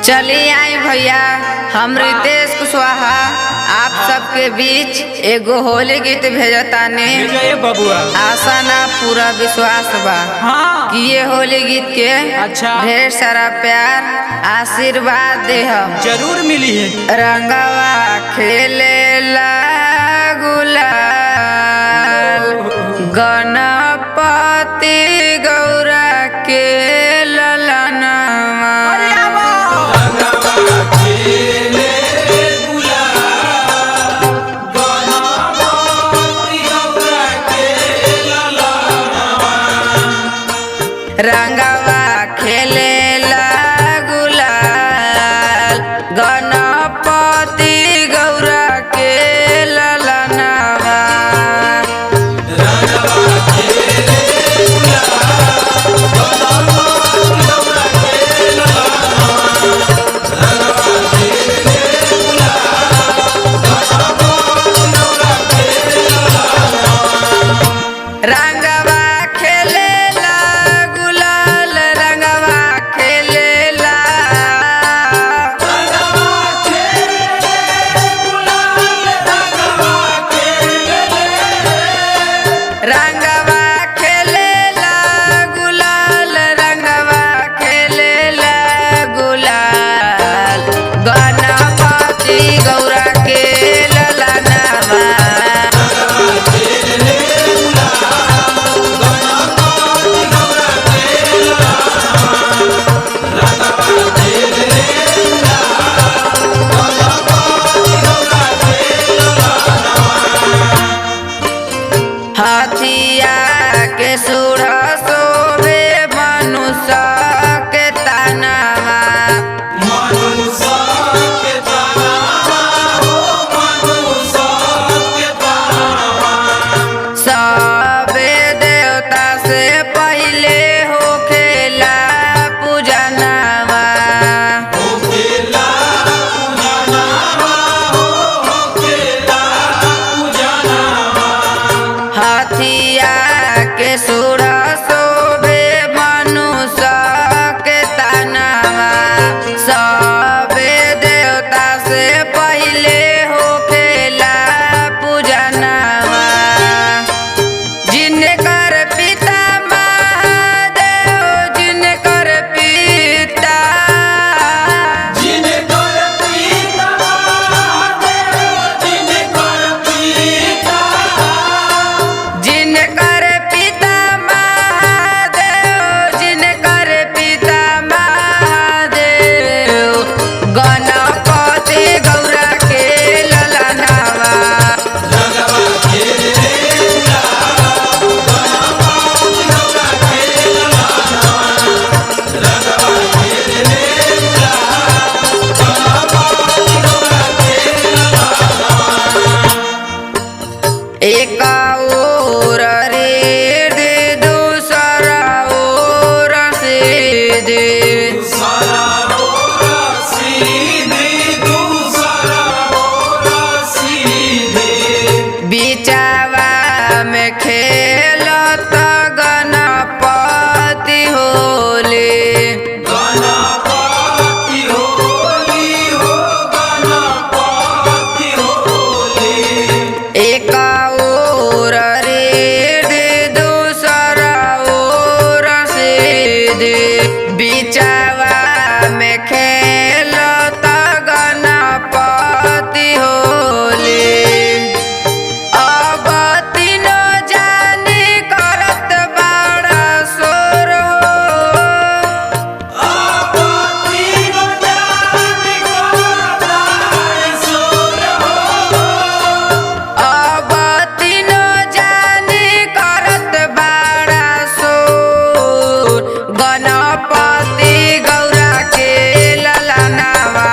चलिए आई भैया, हम रितेश कुशवाहा आप सबके बीच एगो होली गीत भेजताने। बबुआ आशा ना पूरा विश्वास बा कि ये होली गीत के ढेर सारा प्यार आशीर्वाद दे हम जरूर मिली है। रंगवा खेले ला गुलाल गणपति गौरा के ललनवा। रंगवा खेले ला गुलाल गणपति गौरा के ललनवा। रंगवा खेले ला गुलाल रंगवा खेले ला रंगवा खेले ला गुलाल रंगवा खेले ला गुलाल गणपति गौरा के ललनवा। हाथिया के सूढ़ शोभे मनुष्य के तनवा। सबे देवता से पहले होखेला पूजनवा। हाथिया के सूढ़ शोभे मनुष्य के तनवा। सबे देवता से पहले होखेला पूजनवा। जिनकर पिता महादेव जिनकर पिता जिनकर पिता महादेव जिनकर पिता महादेव गणपति गौरा के ललनवा। एक और रीद दूसरा और सीध बिचावा में खेलत गणपति होली। एक और रीद दूसरा और सीध बिचावा में खेलत गणपति होली। अब तीनों जानी करत बड़ा शोर हो। अब तीनों जानी करत बड़ा शोर गणपति गौरा के ललनवा।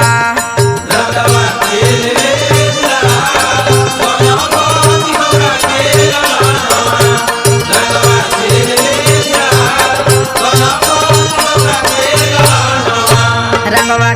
रंगवा